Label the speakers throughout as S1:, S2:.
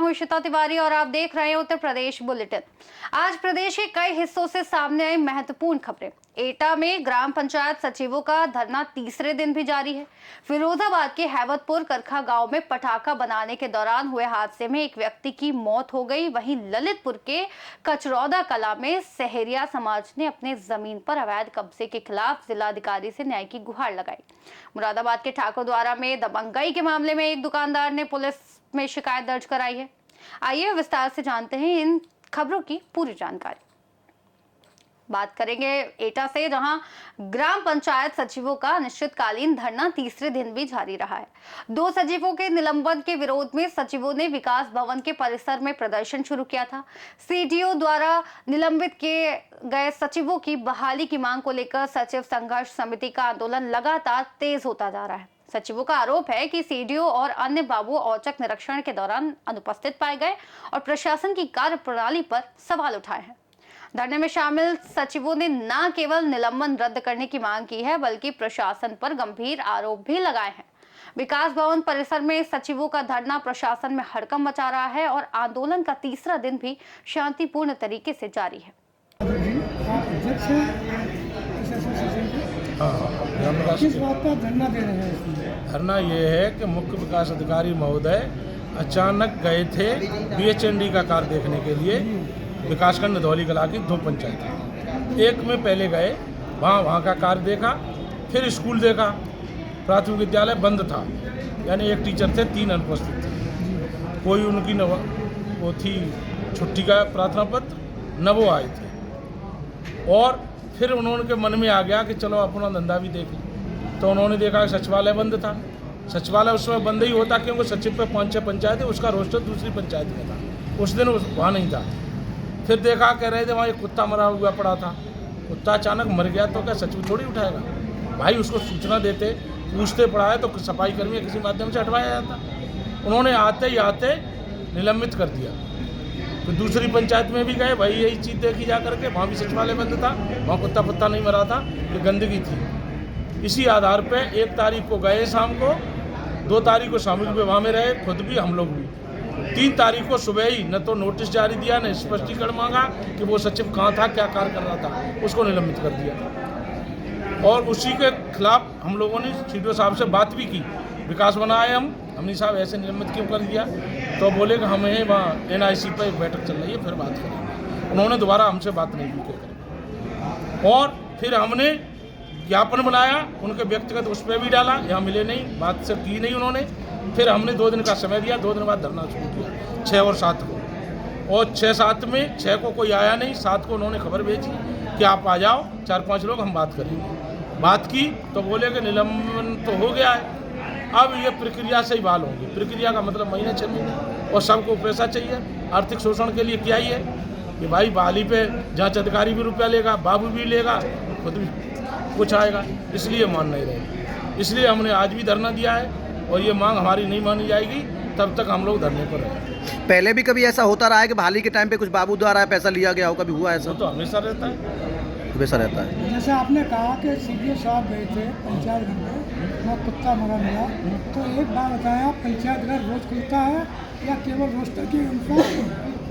S1: हूं इशिता तिवारी और आप देख रहे हैं उत्तर प्रदेश बुलेटिन। आज प्रदेश के कई हिस्सों से सामने आई महत्वपूर्ण खबरें। एटा में ग्राम पंचायत सचिवों का धरना तीसरे दिन भी जारी है। फिरोजाबाद के हैवतपुर करखा गांव में पटाखा बनाने के दौरान हुए हादसे में एक व्यक्ति की मौत हो गई। वहीं ललितपुर के कचरौदा कला में सहरिया समाज ने अपने जमीन पर अवैध कब्जे के खिलाफ जिलाधिकारी से न्याय की गुहार लगाई। मुरादाबाद के ठाकुरद्वारा में दबंगई के मामले में एक दुकानदार ने पुलिस में शिकायत दर्ज कराई है। आइए विस्तार से जानते हैं इन खबरों की पूरी जानकारी। बात करेंगे एटा से, जहां ग्राम पंचायत सचिवों का अनिश्चितकालीन धरना तीसरे दिन भी जारी रहा है। 2 सचिवों के निलंबन के विरोध में सचिवों ने विकास भवन के परिसर में प्रदर्शन शुरू किया था। सीडीओ द्वारा निलंबित किए गए सचिवों की बहाली की मांग को लेकर सचिव संघर्ष समिति का आंदोलन लगातार तेज होता जा रहा है। सचिवों का आरोप है कि सीडीओ और अन्य बाबू औचक निरीक्षण के दौरान अनुपस्थित पाए गए और प्रशासन की कार्यप्रणाली पर सवाल उठाए हैं। धरने में शामिल सचिवों ने न केवल निलंबन रद्द करने की मांग की है, बल्कि प्रशासन पर गंभीर आरोप भी लगाए हैं। विकास भवन परिसर में सचिवों का धरना प्रशासन में हड़कंप मचा रहा है और आंदोलन का तीसरा दिन भी शांतिपूर्ण तरीके से जारी है।
S2: किस बात का धरना दे रहे हैं? धरना ये है कि मुख्य विकास अधिकारी महोदय अचानक गए थे बीएचएनडी का कार्य देखने के लिए विकासखंड धौली कला की 2 पंचायत। एक में पहले गए, वहाँ का कार्य देखा, फिर स्कूल देखा। प्राथमिक विद्यालय बंद था, यानी एक टीचर थे, 3 अनुपस्थित थे। कोई उनकी न वो थी छुट्टी का प्रार्थना पत्र, न वो आए थे। और फिर उन्होंने के मन में आ गया कि चलो अपना धंधा भी देख लें। तो उन्होंने देखा कि सचिवालय बंद था। सचिवालय उस समय बंद ही होता क्योंकि सचिव पे 5-6 पंचायत है, उसका रोस्टर दूसरी पंचायत में था। उस दिन वहाँ नहीं था। फिर देखा, कह रहे थे वहाँ एक कुत्ता मरा हुआ पड़ा था। कुत्ता अचानक मर गया तो क्या सचिव थोड़ी उठाएगा? भाई उसको सूचना देते, पूछते पड़ा है तो सफाई कर्मी किसी माध्यम से हटवाया जाता। उन्होंने आते ही आते निलंबित कर दिया। तो दूसरी पंचायत में भी गए, भाई यही चीज़ देखी जा करके, वहाँ भी सचिवालय बंद था, वहाँ कुत्ता पुत्ता नहीं मरा था, ये गंदगी थी। इसी आधार पे 1 तारीख को गए शाम को, 2 तारीख को सामूहिक विवाह में रहे, खुद भी हम लोग भी। 3 तारीख को सुबह ही न तो नोटिस जारी दिया, न स्पष्टीकरण मांगा कि वो सचिव कहाँ था, क्या कार्य कर रहा था, उसको निलंबित कर दिया। और उसी के खिलाफ हम लोगों ने सीडीओ साहब से बात भी की। विकास बनाए हमने साहब ऐसे निलंबित क्यों कर दिया? तो बोले कि हमें वहाँ NIC पर एक बैठक चल रही है, फिर बात करेंगे। उन्होंने दोबारा हमसे बात नहीं की करेंगे। और फिर हमने ज्ञापन बनाया, उनके व्यक्तिगत उस पर भी डाला, यहाँ मिले नहीं, बात से की नहीं उन्होंने। फिर हमने 2 दिन का समय दिया, 2 दिन बाद धरना शुरू किया, 6 और 7 को। और 6-7 में 6 को कोई आया नहीं, 7 को उन्होंने खबर भेजी कि आप आ जाओ, 4-5 लोग, हम बात करेंगे। बात की तो बोले कि निलंबन तो हो गया है, अब ये प्रक्रिया से ही बहाल होंगे। प्रक्रिया का मतलब महीने 6 महीने, और सबको पैसा चाहिए। आर्थिक शोषण के लिए क्या ही है कि भाई बहाली पे जांच अधिकारी भी रुपया लेगा, बाबू भी लेगा, खुद भी कुछ आएगा, इसलिए मान नहीं रहे। इसलिए हमने आज भी धरना दिया है और ये मांग हमारी नहीं मानी जाएगी तब तक हम लोग धरने पर रहेंगे।
S3: पहले भी कभी ऐसा होता रहा है कि बहाली के टाइम पे कुछ बाबू द्वारा पैसा लिया गया हो? कभी हुआ ऐसा?
S2: तो हमेशा रहता है,
S3: हमेशा रहता है।
S4: जैसे आपने कहा कि सीडीओ साहब गए थे पंचायत घर में, वहाँ कुत्ता मरा मिला, तो एक बार बताया, पंचायत घर रोज खुलता है या केवल रोस्टर की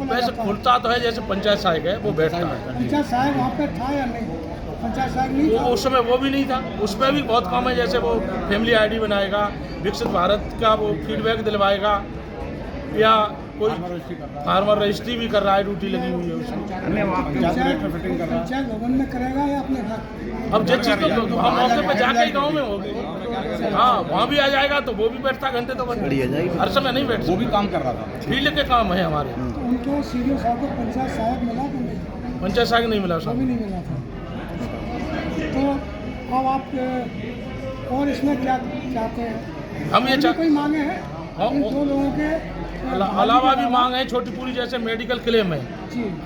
S2: वैसे खुलता तो है, जैसे पंचायत साहब है वो बैठता है।
S4: पंचायत साहब वहाँ पे था या नहीं? पंचायत साहब नहीं था
S2: उस समय, वो भी नहीं था। उस पर भी बहुत काम है, जैसे वो फैमिली ID बनाएगा, विकसित भारत का वो फीडबैक दिलवाएगा, या कोई फार्मर रजिस्ट्री भी कर रहा है, ड्यूटी लगी हुई है उसमें।
S4: पंचायत भवन में करेगा या अपने घर?
S2: अब जिस चीज़ तो हम मौके पर जाके ही गाँव में होगी। हाँ, वहाँ भी आ जाएगा तो वो भी बैठता घंटे तो हर समय नहीं बैठता,
S5: वो भी काम कर रहा था।
S2: फील्ड के काम है हमारे।
S4: तो उनको सीडीओ साहब को पंचायत साहब मिला कि नहीं?
S2: पंचायत साहब नहीं मिला,
S4: वो भी नहीं मिला था। तो अब आप और इसमें क्या चाहते हैं?
S2: हम ये
S4: कोई मांगे हैं? इन 2 लोगों के
S2: अलावा भी मांग है छोटी पूरी, जैसे मेडिकल क्लेम है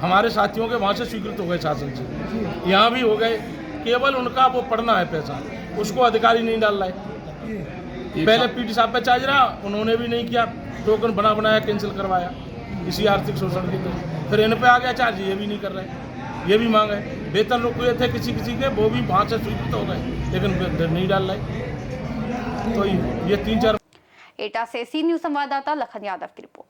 S2: हमारे साथियों के, वहाँ से स्वीकृत हो गए शासन से, यहाँ भी हो गए। केवल उनका वो पढ़ना है पैसा, उसको अधिकारी नहीं डाल रहा है। पहले PT साहब पे चार्ज रहा, उन्होंने भी नहीं किया, टोकन बनाया कैंसिल करवाया, इसी आर्थिक शोषण की तरह। फिर इन पे आ गया चार्ज, ये भी नहीं कर रहे। ये भी मांग है। वेतन रुके थे किसी के, वो भी वहाँ से स्वीकृत हो गए, लेकिन नहीं डाल रहे। तो ये 3-4
S1: एटा से सी न्यूज संवाददाता लखन यादव की रिपोर्ट।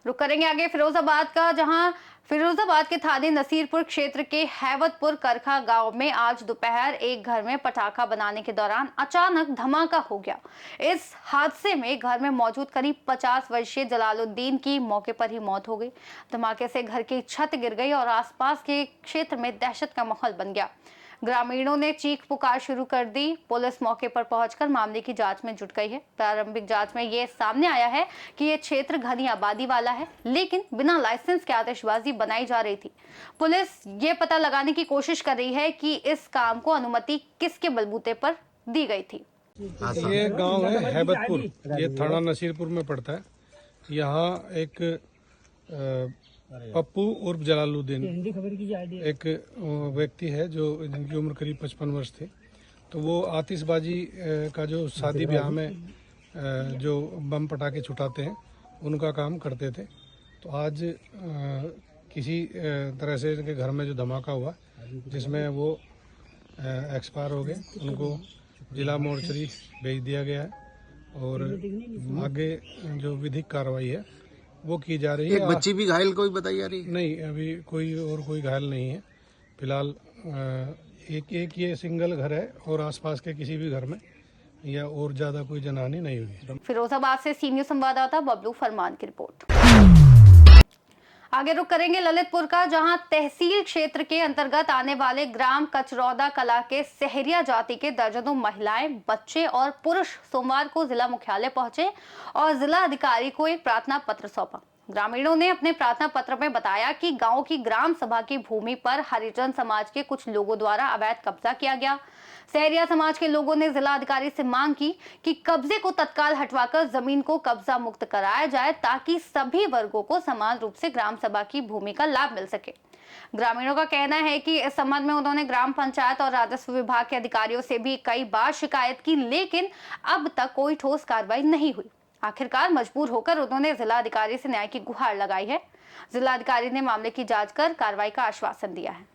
S1: रुक करेंगे आगे फिरोजाबाद का, जहां फिरोजाबाद के थाने नसीरपुर क्षेत्र के हैवतपुर करखा गांव में आज दोपहर एक घर में पटाखा बनाने के दौरान अचानक धमाका हो गया। इस हादसे में घर में मौजूद करीब 50 वर्षीय जलालुद्दीन की मौके पर ही मौत हो गई। धमाके से घर की छत गिर गई और आसपास के क्षेत्र में दहशत का माहौल बन गया। ग्रामीणों ने चीख पुकार शुरू कर दी। पुलिस मौके पर पहुंचकर मामले की जांच में जुट गई है। प्रारंभिक जांच में ये सामने आया है कि ये क्षेत्र घनी आबादी वाला है, लेकिन बिना लाइसेंस के आतिशबाजी बनाई जा रही थी। पुलिस ये पता लगाने की कोशिश कर रही है कि इस काम को अनुमति किसके बलबूते पर दी गई थी।
S5: ये गांव है हैबतपुर, ये थाना नसीरपुर में पड़ता है। यहाँ एक पप्पू उर्फ जलालुद्दीन एक व्यक्ति है जो जिनकी उम्र करीब 55 वर्ष थी। तो वो आतिशबाजी का जो शादी ब्याह में जो बम पटाखे छुटाते हैं उनका काम करते थे। तो आज किसी तरह से इनके घर में जो धमाका हुआ जिसमें वो एक्सपायर हो गए, उनको जिला मोर्चरी भेज दिया गया है और आगे जो विधिक कार्रवाई है वो की जा रही है।
S3: एक बच्ची भी घायल कोई बताई जा रही है?
S5: नहीं, अभी कोई घायल नहीं है फिलहाल। एक ये सिंगल घर है और आसपास के किसी भी घर में या और ज्यादा कोई जनहानि नहीं हुई।
S1: फिरोजाबाद से सीनियर संवाददाता बबलू फरमान की रिपोर्ट। आगे रुक करेंगे ललितपुर का, जहां तहसील क्षेत्र के अंतर्गत आने वाले ग्राम कचरौदा कला के सहरिया जाति के दर्जनों महिलाएं, बच्चे और पुरुष सोमवार को जिला मुख्यालय पहुंचे और जिला अधिकारी को एक प्रार्थना पत्र सौंपा। ग्रामीणों ने अपने प्रार्थना पत्र में बताया कि गांव की ग्राम सभा की भूमि पर हरिजन समाज के कुछ लोगों द्वारा अवैध कब्जा किया गया। सहरिया समाज के लोगों ने जिला अधिकारी से मांग की कि कब्जे को तत्काल हटवाकर जमीन को कब्जा मुक्त कराया जाए ताकि सभी वर्गों को समान रूप से ग्राम सभा की भूमि का लाभ मिल सके। ग्रामीणों का कहना है कि इस संबंध में उन्होंने ग्राम पंचायत और राजस्व विभाग के अधिकारियों से भी कई बार शिकायत की, लेकिन अब तक कोई ठोस कार्रवाई नहीं हुई। आखिरकार मजबूर होकर उन्होंने जिला अधिकारी से न्याय की गुहार लगाई है। जिला अधिकारी ने मामले की जांच कर कार्रवाई का आश्वासन दिया है।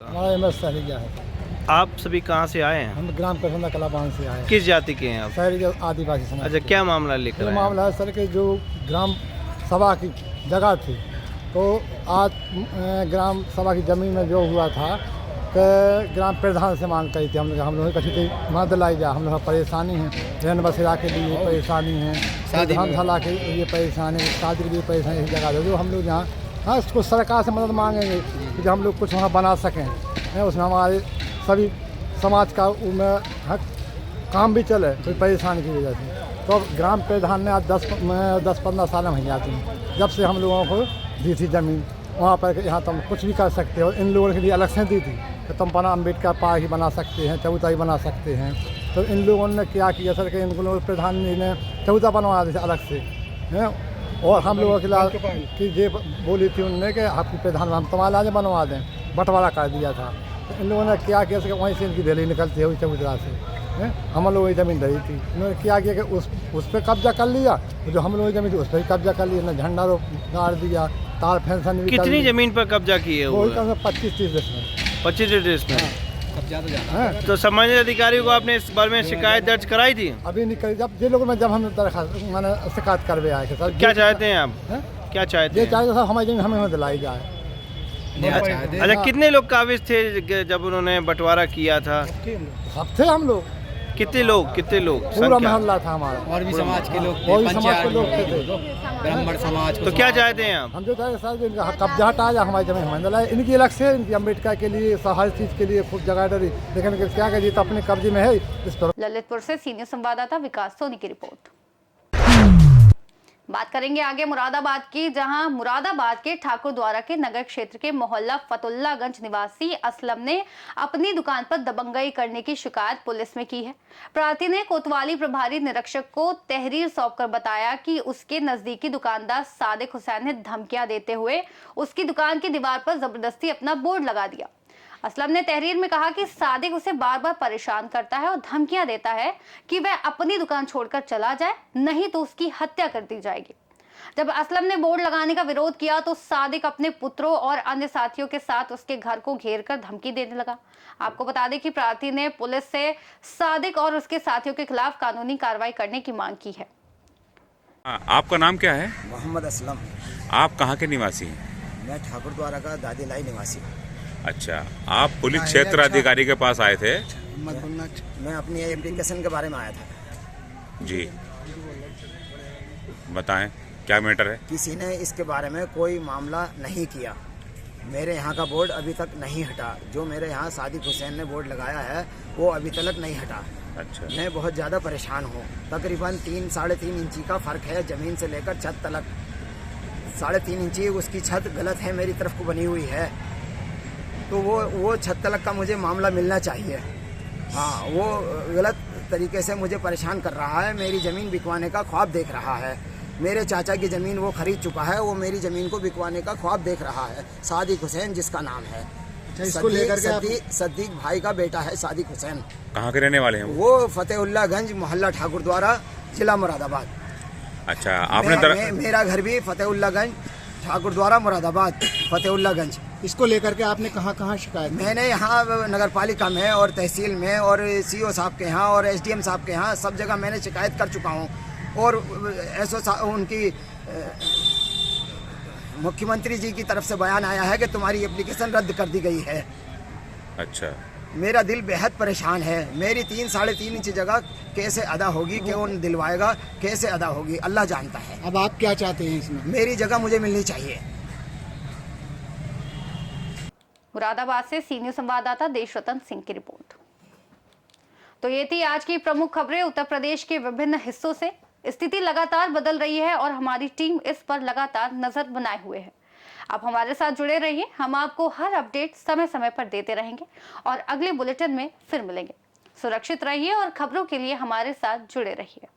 S4: हमारा सहरिया है।
S6: आप सभी कहाँ से आए हैं?
S4: हम ग्राम कचरौदा कलाबान से आए।
S6: किस जाति के हैं आप?
S4: सहरिया आदिवासी समाज।
S6: अच्छा, क्या मामला लेकर
S4: ये
S6: आए?
S4: मामला है सर के जो ग्राम सभा की जगह थी, तो आज ग्राम सभा की जमीन में जो हुआ था कि ग्राम प्रधान से मांग करी थी हम लोग कभी मदद लाई जा। हम लोग परेशानी है, रहन बसेरा के लिए परेशानी है, धर्मशाला के लिए परेशानी, शादी के लिए परेशानी। इस जगह जो हम लोग यहाँ हाँ उसको सरकार से मदद मांगेंगे कि हम लोग कुछ वहाँ बना सकें, उसमें हमारे सभी समाज का उनमें काम भी चले, कोई परेशानी की वजह से। तो ग्राम प्रधान ने आज 10-15 साल में जाती हैं जब से हम लोगों को दी थी ज़मीन वहाँ पर, यहाँ तुम कुछ भी कर सकते हो। इन लोगों के लिए अलग से दी थी कि तुम बना अम्बेडकर पार्क ही बना सकते हैं, चौथा बना सकते हैं। तो इन लोगों ने क्या किया सर कि इन लोगों प्रधान जी ने चौथा बनवा दी अलग से हैं, और हम लोगों के खिलाफ कि ये बोली थी उनने कि आपकी प्रधान हम तुम्हारे आज बनवा दें, बंटवारा कर दिया था। तो इन लोगों ने क्या किया सर वहीं से इनकी रैली निकलती है चबूतरा से। हम लोग वही ज़मीन धरी थी, उन्होंने क्या किया कि उस पर कब्जा कर लिया, जो हम लोग ज़मीन थी उस पर भी कब्जा कर लिया, ना झंडा गाड़ दिया, तार फैंसन भी।
S6: कितनी जमीन पर कब्जा किए हुए?
S4: 25-30 देश में।
S6: 25 देश में। तो संबंधित अधिकारियों को आपने इस बारे में शिकायत दर्ज कराई थी?
S4: अभी नहीं करी। जब ये लोगों में जब हम दरखास्त मैंने शिकायत करवे आए थे सर।
S6: क्या चाहते हैं आप? क्या चाहते
S4: ये
S6: हैं?
S4: चाहते सर हमारी जमीन हमें दिलाई जाए।
S6: अच्छा, कितने लोग काबिज थे जब उन्होंने बंटवारा किया था?
S4: सब थे हम लोग।
S6: कितने लोग
S4: पूरा
S6: संख्या?
S4: मोहल्ला था हमारा।
S7: और भी समाज के लोग थे,
S4: और भी समाज के
S7: पंचायत
S4: लोग थे।
S7: ब्राह्मण समाज को।
S6: तो क्या चाहते हैं आप?
S4: हम जो चाहते सर इनका कब्जा हटा जाए, हमारी जमीन हमें दिलाई। इनकी अलग से इनकी अम्बेडकर के लिए हर चीज़ के लिए खूब जगह डरी, लेकिन क्या करिए तो अपने कब्जे में है इस पर।
S1: ललितपुर से सीनियर संवाददाता विकास सोनी की रिपोर्ट। बात करेंगे आगे मुरादाबाद की, जहां मुरादाबाद के ठाकुर द्वारा के नगर क्षेत्र के मोहल्ला फतुल्लागंज निवासी असलम ने अपनी दुकान पर दबंगई करने की शिकायत पुलिस में की है। प्रार्थी ने कोतवाली प्रभारी निरीक्षक को तहरीर सौंपकर बताया कि उसके नजदीकी दुकानदार सादिक हुसैन ने धमकियां देते हुए उसकी दुकान की दीवार पर जबरदस्ती अपना बोर्ड लगा दिया। असलम ने तहरीर में कहा कि सादिक उसे बार बार परेशान करता है और धमकियां देता है कि वह अपनी दुकान छोड़कर चला जाए, नहीं तो उसकी हत्या कर दी जाएगी। जब असलम ने बोर्ड लगाने का विरोध किया तो सादिक अपने पुत्रों और अन्य साथियों के साथ उसके घर को घेरकर धमकी देने लगा। आपको बता दें कि प्रार्थी ने पुलिस से सादिक और उसके साथियों के खिलाफ कानूनी कार्रवाई करने की मांग की है।
S8: आपका नाम क्या है?
S9: मोहम्मद असलम।
S8: आप कहाँ के निवासी हैं?
S9: मैं ठाकुर द्वारा का दादीलाई निवासी हूँ।
S8: अच्छा, आप पुलिस क्षेत्र अधिकारी के पास आए थे?
S9: मैं अपनी एप्लीकेशन के बारे में आया था।
S8: जी, बताएं क्या मैटर है?
S9: किसी ने इसके बारे में कोई मामला नहीं किया। मेरे यहाँ का बोर्ड अभी तक नहीं हटा। जो मेरे यहाँ सादिक हुसैन ने बोर्ड लगाया है वो अभी तक नहीं हटा।
S8: अच्छा,
S9: मैं बहुत ज़्यादा परेशान हूँ। तकरीबन 3-3.5 इंची का फ़र्क है ज़मीन से लेकर छत तक। 3.5 इंची उसकी छत गलत है, मेरी तरफ को बनी हुई है, तो वो छत तलक का मुझे मामला मिलना चाहिए। हाँ, वो गलत तरीके से मुझे परेशान कर रहा है। मेरी ज़मीन बिकवाने का ख्वाब देख रहा है। मेरे चाचा की ज़मीन वो खरीद चुका है, वो मेरी ज़मीन को बिकवाने का ख्वाब देख रहा है। सादिक हुसैन जिसका नाम है।
S4: इसको लेकर के
S9: सद्दीक भाई का बेटा है सादिक हुसैन।
S8: कहाँ के रहने वाले हैं वो?
S9: वो फतेहुल्लाहगंज मोहल्ला ठाकुर द्वारा जिला मुरादाबाद।
S8: अच्छा, आपने
S9: मेरा घर भी फतेहुल्लाहगंज ठाकुर द्वारा मुरादाबाद फतेहुल्लाहगंज।
S4: इसको लेकर के आपने कहाँ शिकायत?
S9: मैंने यहाँ नगर पालिका में और तहसील में और सीओ साहब के यहाँ और एसडीएम साहब के यहाँ सब जगह मैंने शिकायत कर चुका हूँ। और उनकी मुख्यमंत्री जी की तरफ से बयान आया है कि तुम्हारी एप्लीकेशन रद्द कर दी गई है।
S8: अच्छा,
S9: मेरा दिल बेहद परेशान है। मेरी 3-3.5 इंच जगह कैसे अदा होगी, कौन दिलवाएगा, कैसे अदा होगी, अल्लाह जानता है।
S4: अब आप क्या चाहते हैं इसमें?
S9: मेरी जगह मुझे मिलनी चाहिए।
S1: मुरादाबाद से सीनियर संवाददाता देशरतन सिंह की रिपोर्ट। तो ये थी आज की प्रमुख खबरें उत्तर प्रदेश के विभिन्न हिस्सों से। स्थिति लगातार बदल रही है और हमारी टीम इस पर लगातार नजर बनाए हुए है। आप हमारे साथ जुड़े रहिए, हम आपको हर अपडेट समय समय पर देते रहेंगे और अगले बुलेटिन में फिर मिलेंगे। सुरक्षित रहिए और खबरों के लिए हमारे साथ जुड़े रहिए।